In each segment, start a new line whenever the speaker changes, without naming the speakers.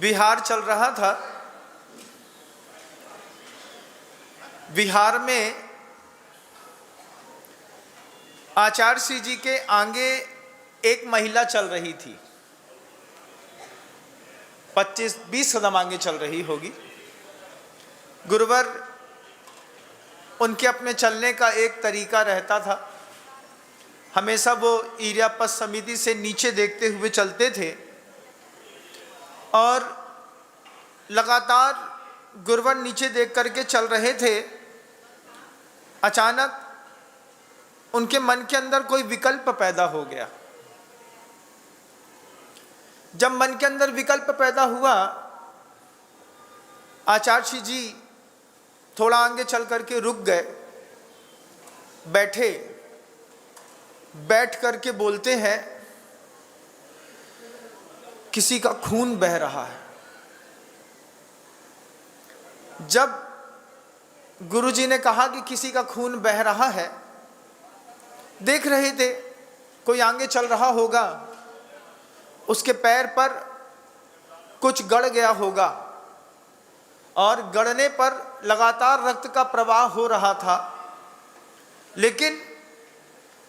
विहार चल रहा था। विहार में आचार्य श्री जी के आगे एक महिला चल रही थी, 25-20 कदम आगे चल रही होगी। गुरुवर उनके अपने चलने का एक तरीका रहता था, हमेशा वो इरियापद समिति से नीचे देखते हुए चलते थे और लगातार गुरुवर नीचे देख करके चल रहे थे। अचानक उनके मन के अंदर कोई विकल्प पैदा हो गया। जब मन के अंदर विकल्प पैदा हुआ, आचार्य श्री जी थोड़ा आगे चल करके रुक गए, बैठे, बैठ करके बोलते हैं, किसी का खून बह रहा है। जब गुरुजी ने कहा कि किसी का खून बह रहा है, देख रहे थे कोई आगे चल रहा होगा, उसके पैर पर कुछ गड़ गया होगा और गड़ने पर लगातार रक्त का प्रवाह हो रहा था, लेकिन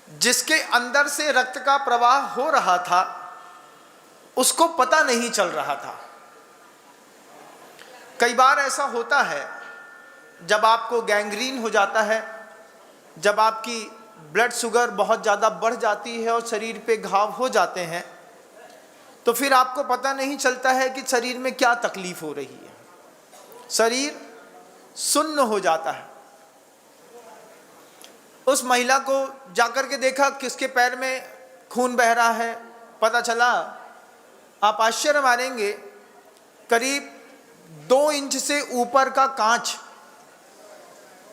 जिसके अंदर से रक्त का प्रवाह हो रहा था उसको पता नहीं चल रहा था। कई बार ऐसा होता है, जब आपको गैंग्रीन हो जाता है, जब आपकी ब्लड शुगर बहुत ज़्यादा बढ़ जाती है और शरीर पे घाव हो जाते हैं, तो फिर आपको पता नहीं चलता है कि शरीर में क्या तकलीफ हो रही है, शरीर सुन्न हो जाता है। उस महिला को जाकर के देखा, किसके पैर में खून बह रहा है, पता चला, आप आश्चर्य मानेंगे, करीब 2 इंच से ऊपर का कांच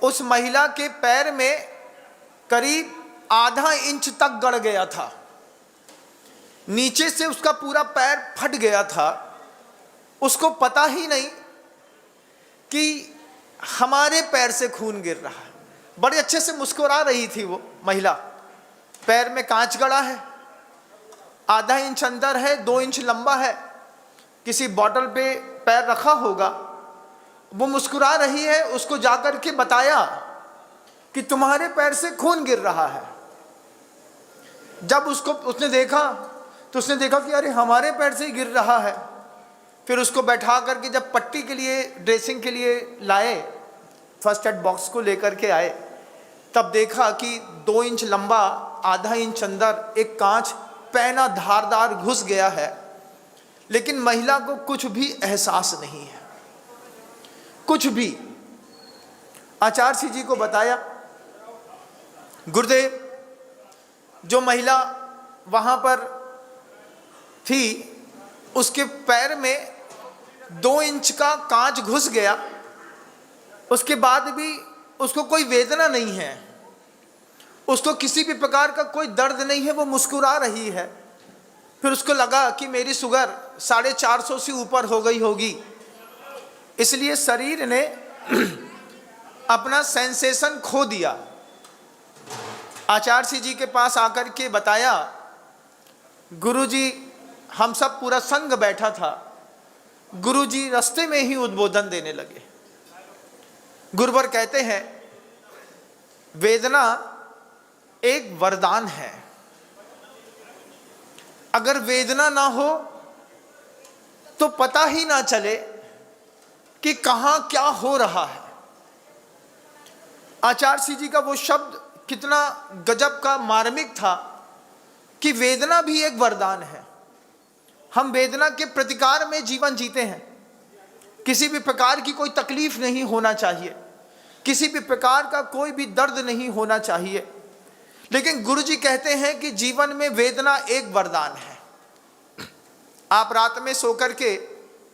उस महिला के पैर में करीब आधा इंच तक गड़ गया था। नीचे से उसका पूरा पैर फट गया था। उसको पता ही नहीं कि हमारे पैर से खून गिर रहा है। बड़े अच्छे से मुस्कुरा रही थी वो महिला। पैर में कांच गड़ा है, आधा इंच अंदर है, 2 इंच लंबा है, किसी बॉटल पे पैर रखा होगा। वो मुस्कुरा रही है। उसको जाकर के बताया कि तुम्हारे पैर से खून गिर रहा है। जब उसने देखा तो उसने देखा कि अरे हमारे पैर से ही गिर रहा है। फिर उसको बैठा करके जब पट्टी के लिए, ड्रेसिंग के लिए लाए, फर्स्ट एड बॉक्स को लेकर के आए, तब देखा कि 2 इंच लंबा, आधा इंच अंदर एक कांच पैना धारदार घुस गया है, लेकिन महिला को कुछ भी एहसास नहीं है, कुछ भी। आचार्य श्री जी को बताया। गुरुदेव, जो महिला वहां पर थी, उसके पैर में 2 इंच का कांच घुस गया, उसके बाद भी उसको कोई वेदना नहीं है, उसको किसी भी प्रकार का कोई दर्द नहीं है, वो मुस्कुरा रही है। फिर उसको लगा कि मेरी शुगर 450 से ऊपर हो गई होगी, इसलिए शरीर ने अपना सेंसेशन खो दिया। आचार्य श्री जी के पास आकर के बताया, गुरुजी, हम सब पूरा संघ बैठा था, गुरुजी रास्ते में ही उद्बोधन देने लगे। गुरुवर कहते हैं, वेदना एक वरदान है। अगर वेदना ना हो तो पता ही ना चले कि कहां क्या हो रहा है। आचार्य श्री जी का वो शब्द कितना गजब का, मार्मिक था कि वेदना भी एक वरदान है। हम वेदना के प्रतिकार में जीवन जीते हैं। किसी भी प्रकार की कोई तकलीफ नहीं होना चाहिए, किसी भी प्रकार का कोई भी दर्द नहीं होना चाहिए, लेकिन गुरुजी कहते हैं कि जीवन में वेदना एक वरदान है। आप रात में सो करके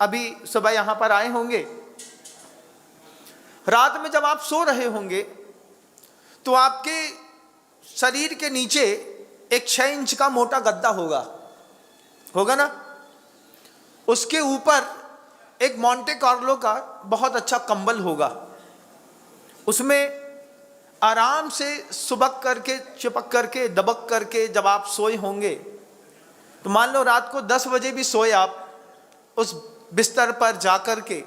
अभी सुबह यहां पर आए होंगे, रात में जब आप सो रहे होंगे तो आपके शरीर के नीचे एक 6 इंच का मोटा गद्दा होगा ना, उसके ऊपर एक मोंटे कार्लो का बहुत अच्छा कंबल होगा। उसमें आराम से सुबक करके, चिपक करके, दबक करके जब आप सोए होंगे, तो मान लो रात को 10 बजे भी सोए आप, उस बिस्तर पर जाकर के,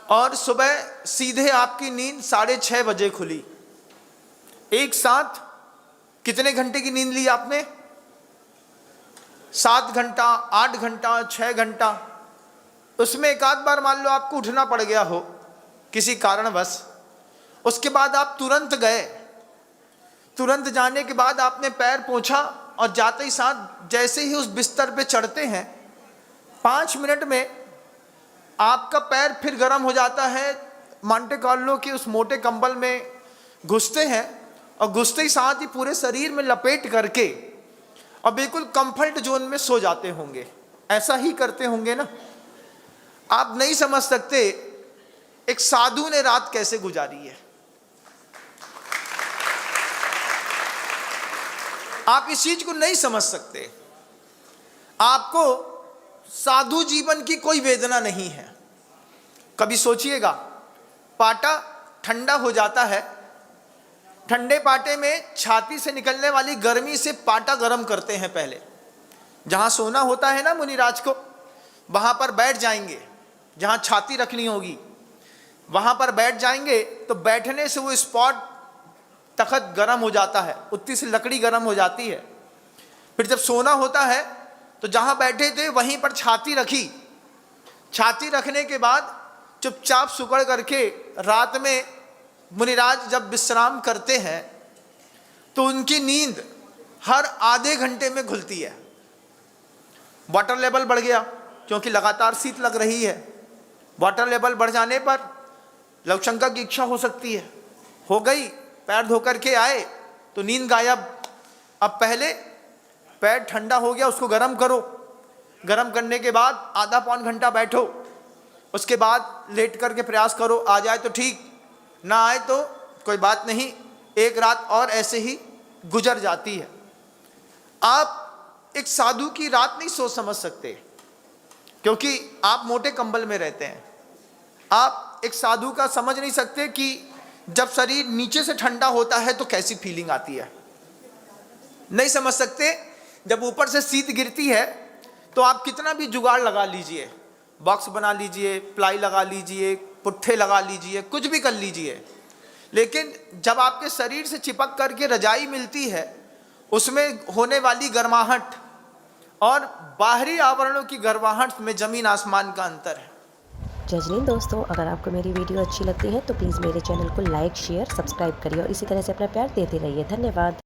और सुबह सीधे आपकी नींद 6:30 बजे खुली। एक साथ कितने घंटे की नींद ली आपने? 7 घंटा, 8 घंटा, 6 घंटा। उसमें एक आध बार मान लो आपको उठना पड़ गया हो किसी कारणवश, उसके बाद आप तुरंत गए। तुरंत जाने के बाद आपने पैर पोंछा और जाते ही साथ जैसे ही उस बिस्तर पे चढ़ते हैं 5 मिनट में आपका पैर फिर गर्म हो जाता है। मोंटे कार्लो के उस मोटे कंबल में घुसते हैं और घुसते ही साथ ही पूरे शरीर में लपेट करके और बिल्कुल कंफर्ट जोन में सो जाते होंगे। ऐसा ही करते होंगे ना? आप नहीं समझ सकते एक साधु ने रात कैसे गुजारी है। आप इस चीज को नहीं समझ सकते। आपको साधु जीवन की कोई वेदना नहीं है। कभी सोचिएगा, पाटा ठंडा हो जाता है, ठंडे पाटे में छाती से निकलने वाली गर्मी से पाटा गर्म करते हैं। पहले जहां सोना होता है ना मुनिराज को, वहां पर बैठ जाएंगे, जहां छाती रखनी होगी वहां पर बैठ जाएंगे, तो बैठने से वो स्पॉट तख्त गर्म हो जाता है, उतनी सी लकड़ी गर्म हो जाती है। फिर जब सोना होता है तो जहां बैठे थे वहीं पर छाती रखी। छाती रखने के बाद चुपचाप सुकड़ करके रात में मुनिराज जब विश्राम करते हैं तो उनकी नींद हर आधे घंटे में खुलती है। वाटर लेवल बढ़ गया क्योंकि लगातार शीत लग रही है। वाटर लेवल बढ़ जाने पर लवशंका की इच्छा हो सकती है, हो गई, पैर धोकर के आए तो नींद गायब। अब पहले पैर ठंडा हो गया, उसको गर्म करो, गर्म करने के बाद आधा पौन घंटा बैठो, उसके बाद लेट करके प्रयास करो, आ जाए तो ठीक, ना आए तो कोई बात नहीं, एक रात और ऐसे ही गुजर जाती है। आप एक साधु की रात नहीं सोच समझ सकते क्योंकि आप मोटे कंबल में रहते हैं। आप एक साधु का समझ नहीं सकते कि जब शरीर नीचे से ठंडा होता है तो कैसी फीलिंग आती है। नहीं समझ सकते। जब ऊपर से शीत गिरती है तो आप कितना भी जुगाड़ लगा लीजिए, बॉक्स बना लीजिए, प्लाई लगा लीजिए, पुट्ठे लगा लीजिए, कुछ भी कर लीजिए, लेकिन जब आपके शरीर से चिपक करके रजाई मिलती है उसमें होने वाली गर्माहट और बाहरी आवरणों की गर्माहट में जमीन आसमान का अंतर है।
जजनीन दोस्तों, अगर आपको मेरी वीडियो अच्छी लगती है तो प्लीज़ मेरे चैनल को लाइक, शेयर, सब्सक्राइब करिए और इसी तरह से अपना प्यार देते रहिए। धन्यवाद।